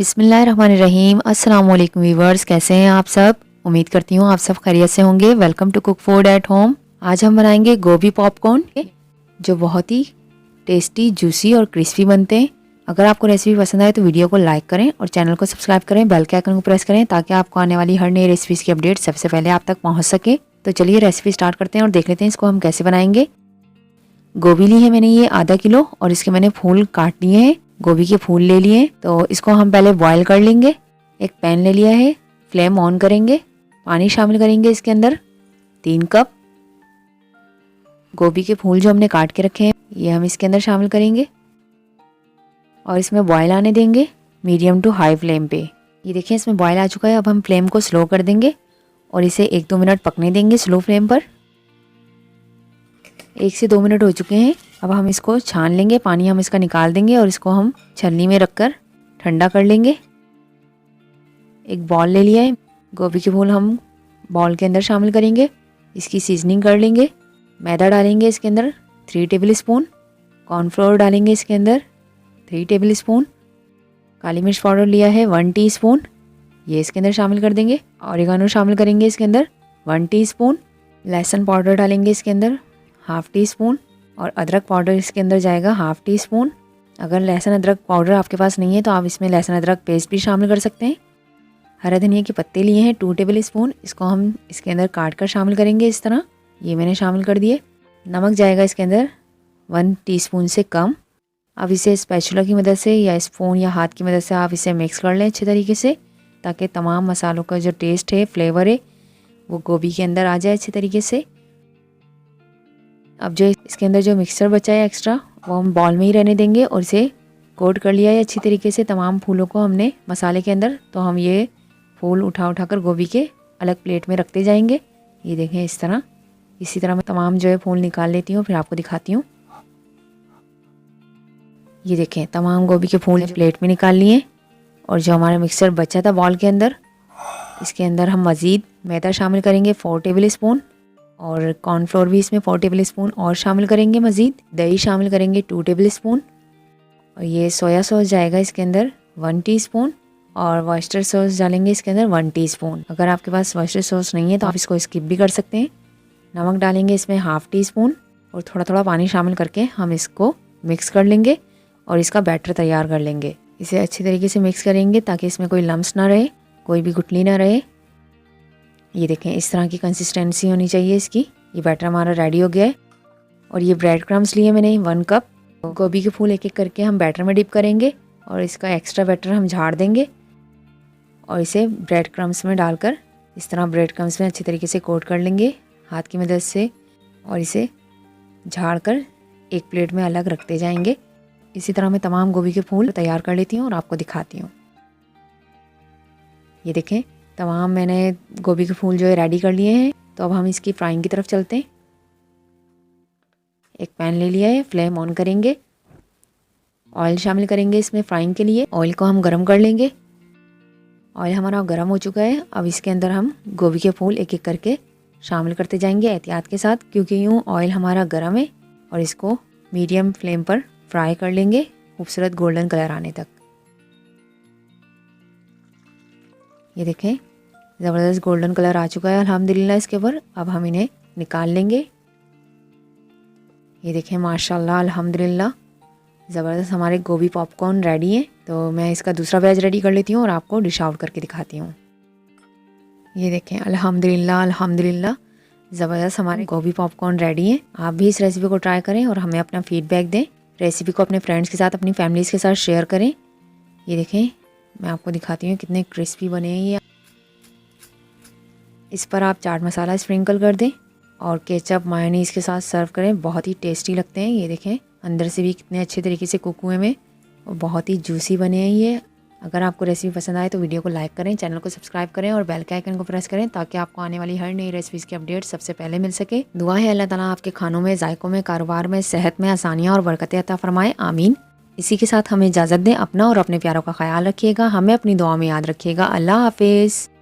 बिस्मिल्लाहिर्रहमानिर्रहीम। अस्सलाम वालेकुम व्यूअर्स, कैसे हैं आप सब। उम्मीद करती हूँ आप सब खैरियत से होंगे। Welcome to cook food at home. आज हम बनाएंगे गोभी पॉपकॉर्न, जो बहुत ही टेस्टी, जूसी और क्रिस्पी बनते हैं। अगर आपको रेसिपी पसंद आए तो वीडियो को लाइक करें और चैनल को सब्सक्राइब करें, बेल के आइकन को प्रेस करें ताकि आपको आने वाली हर नई रेसिपीज़ की अपडेट सबसे पहले आप तक पहुँच सके। तो चलिए रेसिपी स्टार्ट करते हैं और देख लेते हैं इसको हम कैसे बनाएंगे। गोभी ली है मैंने ये आधा किलो और इसके मैंने फूल काट लिए हैं। गोभी के फूल ले लिए, तो इसको हम पहले बॉईल कर लेंगे। एक पैन ले लिया है, फ्लेम ऑन करेंगे, पानी शामिल करेंगे इसके अंदर 3 कप। गोभी के फूल जो हमने काट के रखे हैं ये हम इसके अंदर शामिल करेंगे और इसमें बॉईल आने देंगे मीडियम टू हाई फ्लेम पे। ये देखिए इसमें बॉईल आ चुका है। अब हम फ्लेम को स्लो कर देंगे और इसे 1-2 मिनट पकने देंगे स्लो फ्लेम पर। 1 से 2 मिनट हो चुके हैं। अब हम इसको छान लेंगे, पानी हम इसका निकाल देंगे और इसको हम छलनी में रखकर ठंडा कर लेंगे। एक बॉल ले लिया है, गोभी के फूल हम बॉल के अंदर शामिल करेंगे। इसकी सीजनिंग कर लेंगे। मैदा डालेंगे इसके अंदर 3 टेबल स्पून, कॉर्नफ्लोर डालेंगे इसके अंदर 3 टेबल स्पून, काली मिर्च पाउडर लिया है 1 टीस्पून, ये इसके अंदर शामिल कर देंगे। ऑरिगानो शामिल करेंगे इसके अंदर 1 टीस्पून, लहसुन पाउडर डालेंगे इसके अंदर 1/2 टीस्पून और अदरक पाउडर इसके अंदर जाएगा 1/2 टीस्पून। अगर लहसुन अदरक पाउडर आपके पास नहीं है तो आप इसमें लहसुन अदरक पेस्ट भी शामिल कर सकते हैं। हरा धनिया के पत्ते लिए हैं 2 टेबल स्पून, इसको हम इसके अंदर काट कर शामिल करेंगे इस तरह। ये मैंने शामिल कर दिए। नमक जाएगा इसके अंदर 1 टीस्पून से कम। अब इसे स्पैचुला की मदद से या स्पून या हाथ की मदद से आप इसे मिक्स कर लें अच्छे तरीके से, ताकि तमाम मसालों का जो टेस्ट है, फ्लेवर है, वो गोभी के अंदर आ जाए अच्छे तरीके से। अब जो इसके अंदर जो मिक्सचर बचा है एक्स्ट्रा, वो हम बॉल में ही रहने देंगे और इसे कोट कर लिया है अच्छी तरीके से तमाम फूलों को हमने मसाले के अंदर। तो हम ये फूल उठा कर गोभी के अलग प्लेट में रखते जाएंगे। ये देखें इस तरह। इसी तरह मैं तमाम जो है फूल निकाल लेती हूँ, फिर आपको दिखाती हूँ। ये देखें तमाम गोभी के फूल प्लेट में निकाल लिए और जो हमारा मिक्सचर बचा था बॉल के अंदर, इसके अंदर हम मज़ीद मैदा शामिल करेंगे 4 टेबल स्पून और कॉर्नफ्लोर भी इसमें 4 टेबल स्पून और शामिल करेंगे। मज़ीद दही शामिल करेंगे 2 टेबल स्पून और ये सोया सॉस जाएगा इसके अंदर 1 टीस्पून और वॉइस्टर सॉस डालेंगे इसके अंदर 1 टीस्पून। अगर आपके पास वॉइस्टर सॉस नहीं है तो आप इसको स्किप भी कर सकते हैं। नमक डालेंगे इसमें 1/2 टीस्पून और थोड़ा थोड़ा पानी शामिल करके हम इसको मिक्स कर लेंगे और इसका बैटर तैयार कर लेंगे। इसे अच्छी तरीके से मिक्स करेंगे ताकि इसमें कोई लम्स ना रहे, कोई भी गुठली ना रहे। ये देखें इस तरह की कंसिस्टेंसी होनी चाहिए इसकी। ये बैटर हमारा रेडी हो गया है और ये ब्रेड क्रम्स लिए मैंने 1 कप। गोभी के फूल एक एक करके हम बैटर में डिप करेंगे और इसका एक्स्ट्रा बैटर हम झाड़ देंगे और इसे ब्रेड क्रम्स में डालकर इस तरह ब्रेड क्रम्स में अच्छी तरीके से कोट कर लेंगे हाथ की मदद से और इसे झाड़ कर एक प्लेट में अलग रखते जाएंगे। इसी तरह मैं तमाम गोभी के फूल तैयार कर लेती हूँ और आपको दिखाती हूँ। ये देखें तमाम मैंने गोभी के फूल जो है रेडी कर लिए हैं। तो अब हम इसकी फ्राइंग की तरफ चलते हैं। एक पैन ले लिया है, फ्लेम ऑन करेंगे, ऑयल शामिल करेंगे इसमें फ्राइंग के लिए। ऑयल को हम गरम कर लेंगे। ऑयल हमारा गरम हो चुका है। अब इसके अंदर हम गोभी के फूल एक एक करके शामिल करते जाएंगे एहतियात के साथ, क्योंकि यूँ ऑयल हमारा गरम है। और इसको मीडियम फ्लेम पर फ्राई कर लेंगे खूबसूरत गोल्डन कलर आने तक। ये देखें ज़बरदस्त गोल्डन कलर आ चुका है अल्हम्दुलिल्लाह इसके ऊपर। अब हम इन्हें निकाल लेंगे। ये देखें माशाल्लाह अल्हम्दुलिल्लाह ज़बरदस्त हमारे गोभी पॉपकॉर्न रेडी हैं। तो मैं इसका दूसरा बैच रेडी कर लेती हूँ और आपको डिश आउट करके दिखाती हूँ। ये देखें अल्हम्दुलिल्लाह अल्हम्दुलिल्लाह ज़बरदस्त हमारे गोभी पॉपकॉर्न रेडी हैं। आप भी इस रेसिपी को ट्राई करें और हमें अपना फीडबैक दें। रेसिपी को अपने फ्रेंड्स के साथ, अपनी फैमिलीज़ के साथ शेयर करें। ये देखें मैं आपको दिखाती हूँ कितने क्रिस्पी बने हैं ये। इस पर आप चाट मसाला स्प्रिंकल कर दें और केचप मायोनीज़ के साथ सर्व करें, बहुत ही टेस्टी लगते हैं। ये देखें अंदर से भी कितने अच्छे तरीके से कुक हुए में और बहुत ही जूसी बने हैं ये। अगर आपको रेसिपी पसंद आए तो वीडियो को लाइक करें, चैनल को सब्सक्राइब करें और बेल के आइकन को प्रेस करें ताकि आपको आने वाली हर नई रेसिपीज़ की अपडेट सबसे पहले मिल सके। दुआ है अल्लाह ताला आपके खानों में, जायकों में, कारोबार में, सेहत में आसानियाँ और बरकतें अता फरमाए, आमीन। इसी के साथ हमें इजाज़त दें। अपना और अपने प्यारों का ख्याल रखिएगा। हमें अपनी दुआ में याद रखिएगा। अल्लाह हाफिज़।